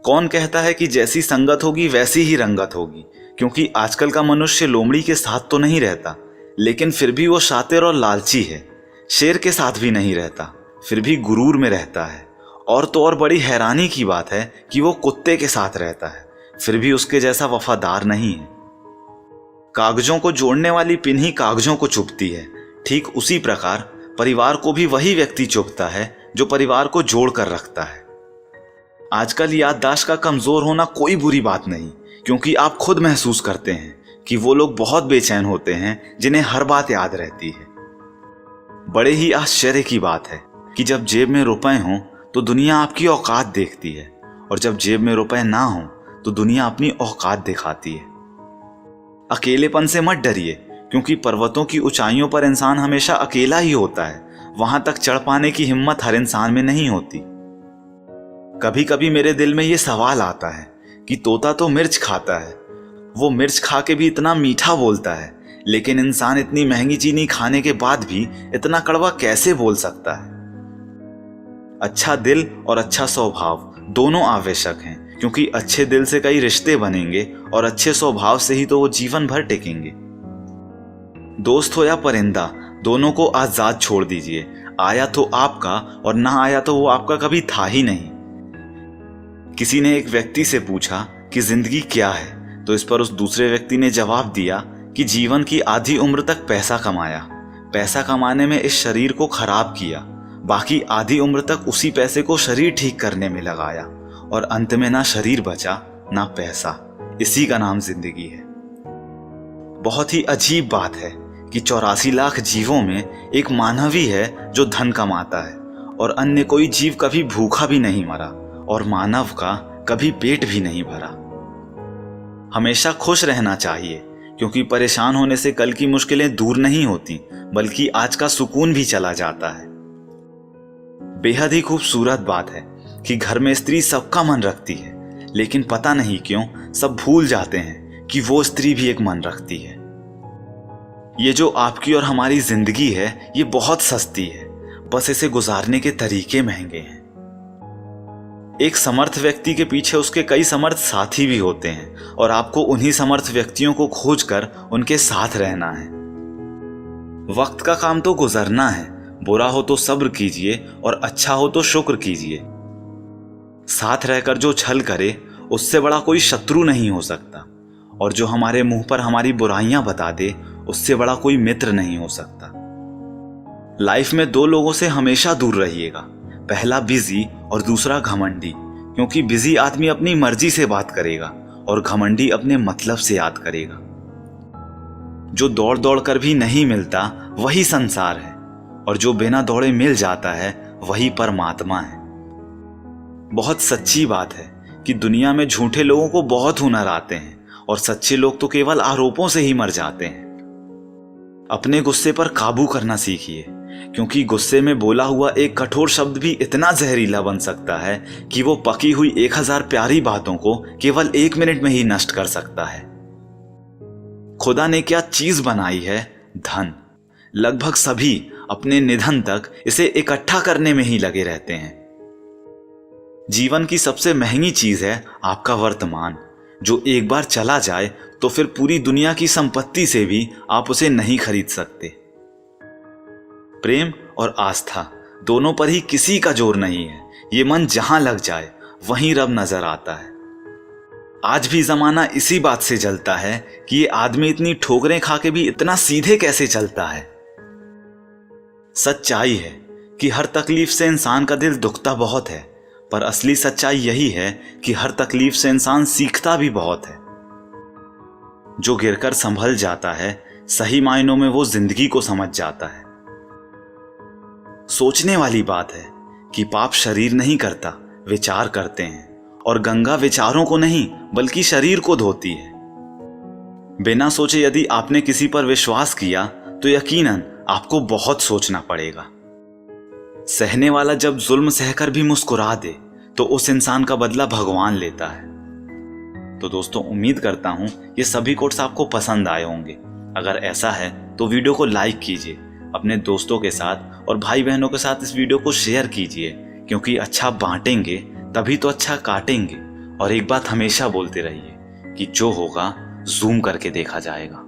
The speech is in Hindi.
कौन कहता है कि जैसी संगत होगी वैसी ही रंगत होगी, क्योंकि आजकल का मनुष्य लोमड़ी के साथ तो नहीं रहता, लेकिन फिर भी वो शातिर और लालची है। शेर के साथ भी नहीं रहता, फिर भी गुरूर में रहता है। और तो और बड़ी हैरानी की बात है कि वो कुत्ते के साथ रहता है, फिर भी उसके जैसा वफादार नहीं है। कागजों को जोड़ने वाली पिन ही कागजों को चुभती है, ठीक उसी प्रकार परिवार को भी वही व्यक्ति चुभता है जो परिवार को जोड़ कर रखता है। आजकल याददाश्त का कमजोर होना कोई बुरी बात नहीं, क्योंकि आप खुद महसूस करते हैं कि वो लोग बहुत बेचैन होते हैं जिन्हें हर बात याद रहती है। बड़े ही आश्चर्य की बात है कि जब जेब में रुपए हों तो दुनिया आपकी औकात देखती है, और जब जेब में रुपए ना हों तो दुनिया अपनी औकात दिखाती है। अकेलेपन से मत डरिए, क्योंकि पर्वतों की ऊंचाइयों पर इंसान हमेशा अकेला ही होता है। वहां तक चढ़ पाने की हिम्मत हर इंसान में नहीं होती। कभी कभी मेरे दिल में ये सवाल आता है कि तोता तो मिर्च खाता है, वो मिर्च खा के भी इतना मीठा बोलता है, लेकिन इंसान इतनी महंगी चीनी खाने के बाद भी इतना कड़वा कैसे बोल सकता है। अच्छा दिल और अच्छा स्वभाव दोनों आवश्यक हैं, क्योंकि अच्छे दिल से कई रिश्ते बनेंगे और अच्छे स्वभाव से ही तो वो जीवन भर टिकेंगे। दोस्त हो या परिंदा, दोनों को आजाद छोड़ दीजिए। आया तो आपका और ना आया तो वो आपका कभी था ही नहीं। किसी ने एक व्यक्ति से पूछा कि जिंदगी क्या है, तो इस पर उस दूसरे व्यक्ति ने जवाब दिया कि जीवन की आधी उम्र तक पैसा कमाया, पैसा कमाने में इस शरीर को खराब किया, बाकी आधी उम्र तक उसी पैसे को शरीर ठीक करने में लगाया, और अंत में ना शरीर बचा ना पैसा। इसी का नाम जिंदगी है। बहुत ही अजीब बात है कि 84 लाख जीवों में एक मानव ही है जो धन कमाता है, और अन्य कोई जीव कभी भूखा भी नहीं मरा, और मानव का कभी पेट भी नहीं भरा। हमेशा खुश रहना चाहिए, क्योंकि परेशान होने से कल की मुश्किलें दूर नहीं होती, बल्कि आज का सुकून भी चला जाता है। बेहद ही खूबसूरत बात है कि घर में स्त्री सबका मन रखती है, लेकिन पता नहीं क्यों सब भूल जाते हैं कि वो स्त्री भी एक मन रखती है। ये जो आपकी और हमारी जिंदगी है, ये बहुत सस्ती है, बस इसे गुजारने के तरीके महंगे हैं। एक समर्थ व्यक्ति के पीछे उसके कई समर्थ साथी भी होते हैं, और आपको उन्हीं समर्थ व्यक्तियों को खोजकर उनके साथ रहना है। वक्त का काम तो गुजरना है, बुरा हो तो सब्र कीजिए और अच्छा हो तो शुक्र कीजिए। साथ रहकर जो छल करे उससे बड़ा कोई शत्रु नहीं हो सकता, और जो हमारे मुंह पर हमारी बुराइयां बता दे उससे बड़ा कोई मित्र नहीं हो सकता। लाइफ में दो लोगों से हमेशा दूर रहिएगा, पहला बिजी और दूसरा घमंडी, क्योंकि बिजी आदमी अपनी मर्जी से बात करेगा और घमंडी अपने मतलब से याद करेगा। जो दौड़ दौड़ कर भी नहीं मिलता वही संसार है, और जो बिना दौड़े मिल जाता है वही परमात्मा है। बहुत सच्ची बात है कि दुनिया में झूठे लोगों को बहुत हुनर आते हैं, और सच्चे लोग तो केवल आरोपों से ही मर जाते हैं। अपने गुस्से पर काबू करना सीखिए, क्योंकि गुस्से में बोला हुआ एक कठोर शब्द भी इतना जहरीला बन सकता है कि वो पकी हुई 1000 प्यारी बातों को केवल 1 मिनट में ही नष्ट कर सकता है। खुदा ने क्या चीज बनाई है? धन। लगभग सभी अपने निधन तक इसे इकट्ठा करने में ही लगे रहते हैं। जीवन की सबसे महंगी चीज है आपका वर्तमान, जो एक बार चला जाए तो फिर पूरी दुनिया की संपत्ति से भी आप उसे नहीं खरीद सकते। प्रेम और आस्था दोनों पर ही किसी का जोर नहीं है। ये मन जहां लग जाए वहीं रब नजर आता है। आज भी जमाना इसी बात से जलता है कि ये आदमी इतनी ठोकरें खा के भी इतना सीधे कैसे चलता है। सच्चाई है कि हर तकलीफ से इंसान का दिल दुखता बहुत है, पर असली सच्चाई यही है कि हर तकलीफ से इंसान सीखता भी बहुत है। जो गिरकर संभल जाता है, सही मायनों में वो जिंदगी को समझ जाता है। सोचने वाली बात है कि पाप शरीर नहीं करता, विचार करते हैं, और गंगा विचारों को नहीं बल्कि शरीर को धोती है। बिना सोचे यदि आपने किसी पर विश्वास किया तो यकीनन आपको बहुत सोचना पड़ेगा। सहने वाला जब जुल्म सहकर भी मुस्कुरा दे तो उस इंसान का बदला भगवान लेता है। तो दोस्तों, उम्मीद करता हूं ये सभी कोट्स आपको पसंद आए होंगे। अगर ऐसा है तो वीडियो को लाइक कीजिए, अपने दोस्तों के साथ और भाई बहनों के साथ इस वीडियो को शेयर कीजिए, क्योंकि अच्छा बांटेंगे तभी तो अच्छा काटेंगे, और एक बात हमेशा बोलते रहिए कि जो होगा जूम करके देखा जाएगा।